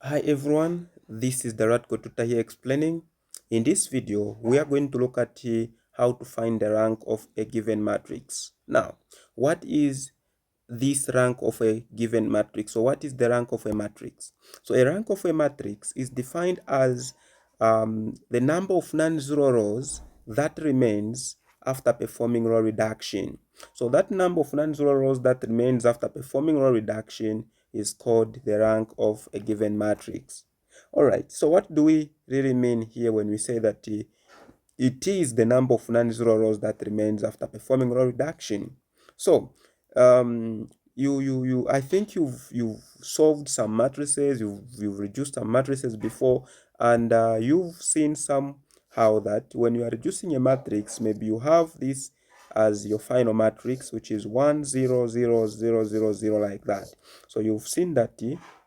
Hi everyone, this is the Ratko Tuta here explaining. In this video, we are going to look at how to find the rank of a given matrix. Now, what is this rank of a given matrix? So what is the rank of a matrix? So a rank of a matrix is defined as the number of non-zero rows that remains after performing row reduction. So that number of non-zero rows that remains after performing row reduction is called the rank of a given matrix. All right, so what do we really mean here when we say that it is the number of non-zero rows that remains after performing row reduction? So I think you've solved some matrices, you've reduced some matrices before, and you've seen somehow that when you are reducing a matrix, maybe you have this as your final matrix, which is 1 0 0 0 0 0, like that. So you've seen that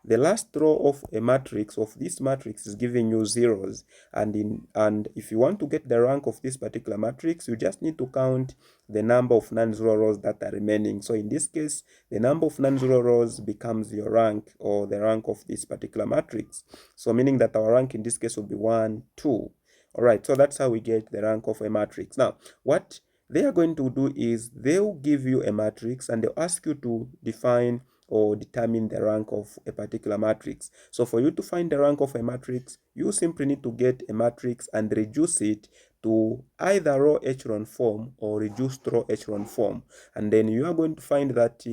the last row of a matrix of this matrix is giving you zeros, and if you want to get the rank of this particular matrix, you just need to count the number of non-zero rows that are remaining. So in this case, the number of non-zero rows becomes your rank, or the rank of this particular matrix. So meaning that our rank in this case will be 1 2. All right, so that's how we get the rank of a matrix. Now, what they are going to do is they'll give you a matrix and they'll ask you to define or determine the rank of a particular matrix. So for you to find the rank of a matrix, you simply need to get a matrix and reduce it to either row echelon form or reduced row echelon form. And then you are going to find that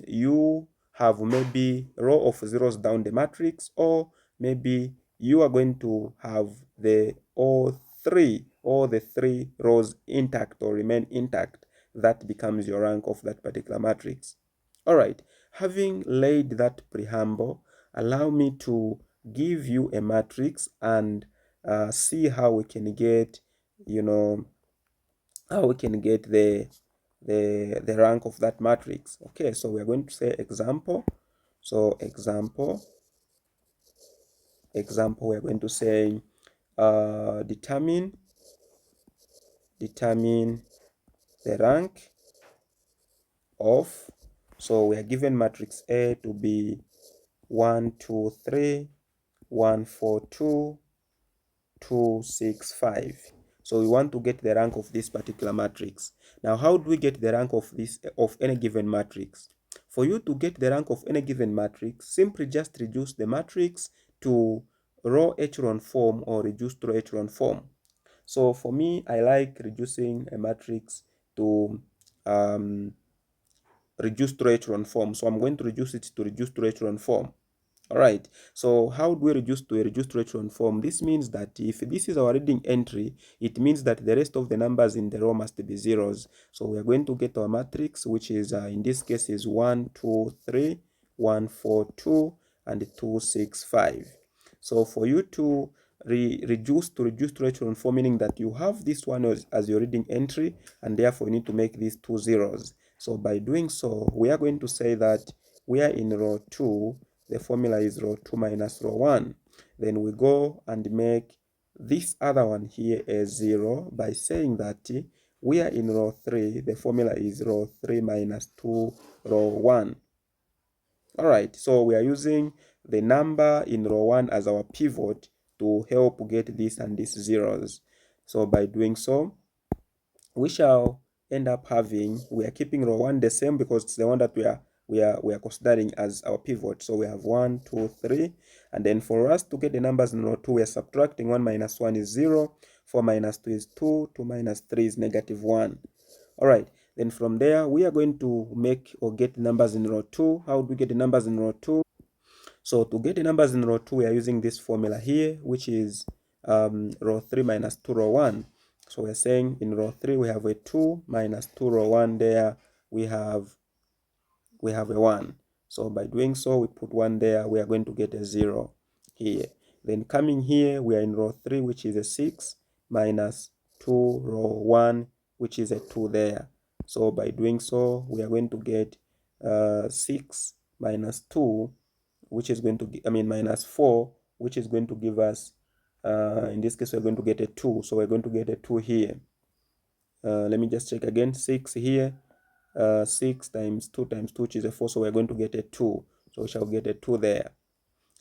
you have maybe row of zeros down the matrix, or maybe you are going to have all the three rows intact or remain intact. That becomes your rank of that particular matrix. All right, having laid that preamble, allow me to give you a matrix and see how we can get, you know, how we can get the rank of that matrix. Okay, so we are going to say example. So example, we are going to say determine the rank of, so we are given matrix A to be 1 2 3 1 4 2 2 6 5. So we want to get the rank of this particular matrix. Now, how do we get the rank of any given matrix? For you to get the rank of any given matrix, simply just reduce the matrix to row echelon form or reduced row echelon form. So for me, I like reducing a matrix to reduced row echelon form. So I'm going to reduce it to reduced row echelon form. All right, so how do we reduce to a reduced row echelon form? This means that if this is our reading entry, it means that the rest of the numbers in the row must be zeros. So we are going to get our matrix, which is in this case is 1 2 3 1 4 2 and 2 6 5. So for you to reduce to reduced row echelon form, meaning that you have this one as your reading entry, and therefore you need to make these two zeros. So by doing so, we are going to say that we are in row 2, the formula is row 2 minus row 1. Then we go and make this other one here a 0 by saying that we are in row 3, the formula is row 3 minus 2 row 1. All right, so we are using the number in row 1 as our pivot to help get this and these zeros. So by doing so, we shall end up having, we are keeping row 1 the same because it's the one that we are considering as our pivot. So we have 1 2 3, and then for us to get the numbers in row 2, we are subtracting. 1 minus 1 is 0, 4 minus 2 is 2, 2 minus 3 is -1. All right, then from there we are going to make or get the numbers in row 2. How do we get the numbers in row 2? So to get the numbers in row 2, we are using this formula here, which is row 3 minus 2 row 1. So we're saying in row 3 we have a 2 minus 2 row 1. There we have a 1. So by doing so, we put 1 there, we are going to get a 0 here. Then coming here, we are in row 3, which is a 6 minus 2 row 1, which is a 2 there. So by doing so, we are going to get 6 minus 2, which is going to minus 4, which is going to give us, in this case, we're going to get a 2. So we're going to get a 2 here. Let me just check again. 6 here, 6 times 2 times 2, which is a 4. So we're going to get a 2. So we shall get a 2 there.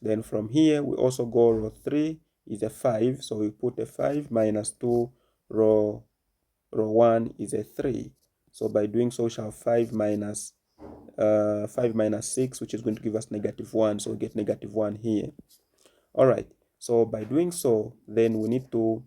Then from here, we also go row 3 is a 5. So we put a 5 minus 2, row 1 is a 3. So by doing so, we shall have 5 minus 6, which is going to give us -1. So we get -1 here. All right. So by doing so, then we need to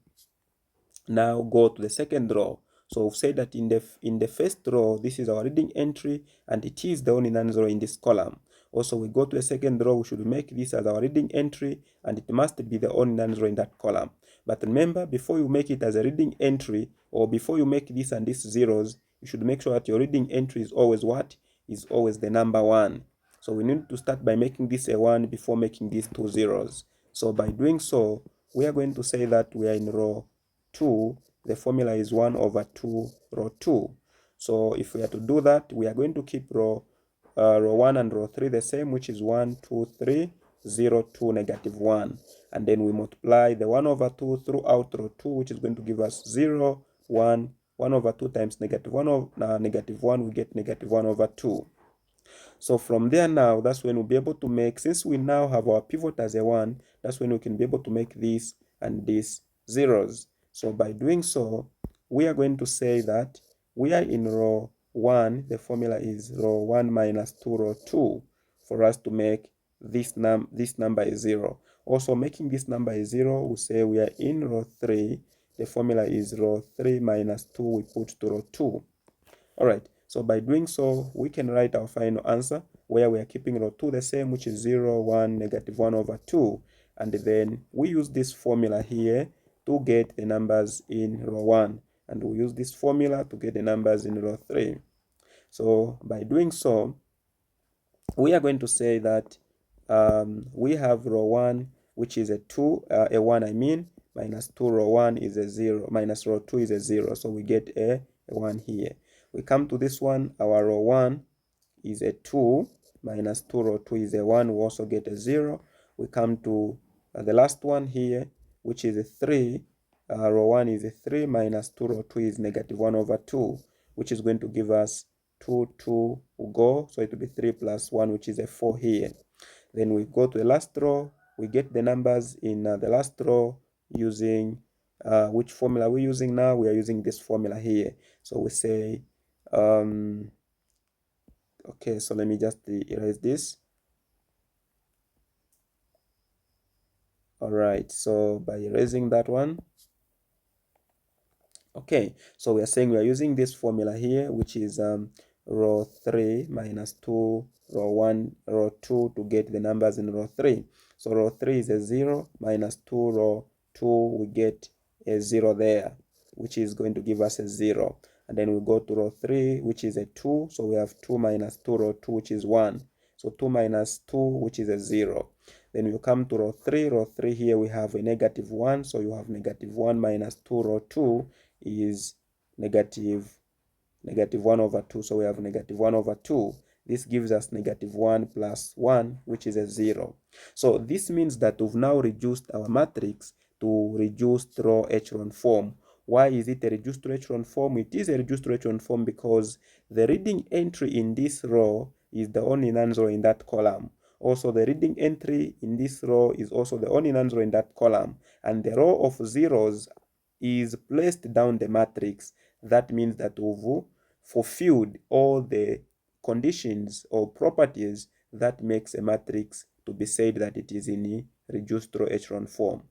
now go to the second row. So we've said that in the first row, this is our reading entry, and it is the only non-zero in this column. Also, we go to the second row, we should make this as our reading entry, and it must be the only non-zero in that column. But remember, before you make it as a reading entry, or before you make this and these zeros, you should make sure that your reading entry is always what? Is always the number 1. So we need to start by making this a 1 before making these 2 zeros. So by doing so, we are going to say that we are in row 2. The formula is 1 over 2 row 2. So if we are to do that, we are going to keep row 1 and row 3 the same, which is 1, 2, 3, 0, 2, -1. And then we multiply the 1 over 2 throughout row 2, which is going to give us 0, 1, 1 over 2 times -1 of -1, we get -1 over 2. So from there now, that's when we'll be able to make, since we now have our pivot as a 1, that's when we can be able to make this and these zeros. So by doing so, we are going to say that we are in row 1. The formula is row 1 minus 2 row 2 for us to make this number is 0. Also making this number is 0, we say we are in row 3. The formula is row 3 minus 2, we put to row 2. All right. So by doing so, we can write our final answer where we are keeping row 2 the same, which is 0, 1, -1 over 2. And then we use this formula here to get the numbers in row 1. And we use this formula to get the numbers in row 3. So by doing so, we are going to say that we have row 1, which is a 2, a 1 I mean, minus 2 row 1 is a 0, minus row 2 is a 0. So we get a 1 here. We come to this one, our row 1 is a 2, minus 2 row 2 is a 1, we also get a 0. We come to the last one here, which is a 3. Row 1 is a 3, minus 2 row 2 is -1 over 2, which is going to give us 2, 2 will go, so it will be 3 plus 1, which is a 4 here. Then we go to the last row, we get the numbers in the last row using which formula we're using now. We are using this formula here. So we say, okay, so let me just erase this. All right, so by erasing that one, okay, so we are saying we are using this formula here, which is row 3 minus 2 row 1 row 2 to get the numbers in row 3. So row 3 is a 0, minus 2 row 2, we get a 0 there, which is going to give us a 0. And then we go to row 3, which is a 2, so we have 2 minus 2 row 2, which is 1. So 2 minus 2, which is a 0. Then you come to row 3. Row 3 here we have a -1, so you have -1 minus 2 row 2 is -1 over 2. So we have -1 over 2. This gives us -1 plus 1, which is a 0. So this means that we've now reduced our matrix to reduced row echelon form. Why is it a reduced row echelon form? It is a reduced row echelon form because the reading entry in this row is the only non-zero in that column. Also, the reading entry in this row is also the only non-zero in that column. And the row of zeros is placed down the matrix. That means that we've fulfilled all the conditions or properties that makes a matrix to be said that it is in a reduced row echelon form.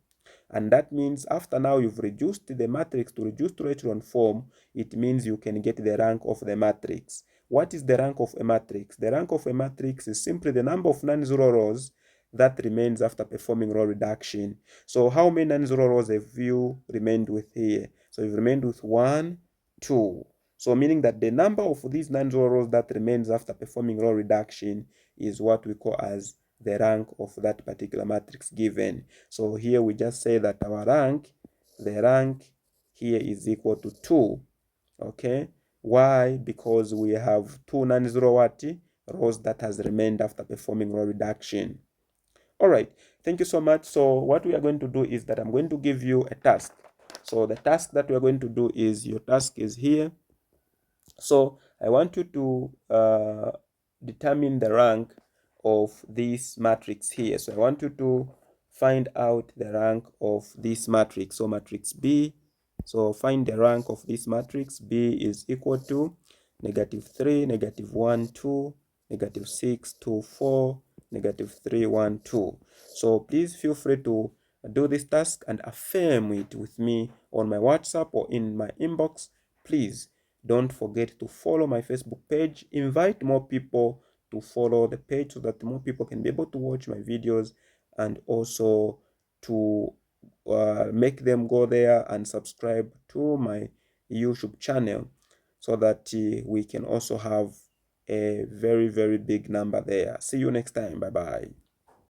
And that means after now you've reduced the matrix to reduced row echelon form, it means you can get the rank of the matrix. What is the rank of a matrix? The rank of a matrix is simply the number of non-zero rows that remains after performing row reduction. So how many non-zero rows have you remained with here? So you've remained with 1, 2. So meaning that the number of these non-zero rows that remains after performing row reduction is what we call as the rank of that particular matrix given. So here we just say that our rank, the rank here is equal to 2. Okay. Why? Because we have 2 non-zero rows that has remained after performing row reduction. All right, thank you so much. So what we are going to do is that I'm going to give you a task. So the task that we are going to do is, your task is here. So I want you to determine the rank of this matrix here. So I want you to find out the rank of this matrix. So matrix B, so find the rank of this matrix. B is equal to -3, -1, 2, -6, 2, 4, -3, 1, 2. So please feel free to do this task and affirm it with me on my WhatsApp or in my inbox. Please don't forget to follow my Facebook page. Invite more people to follow the page so that more people can be able to watch my videos, and also to make them go there and subscribe to my YouTube channel so that we can also have a very, very big number there. See you next time. Bye bye.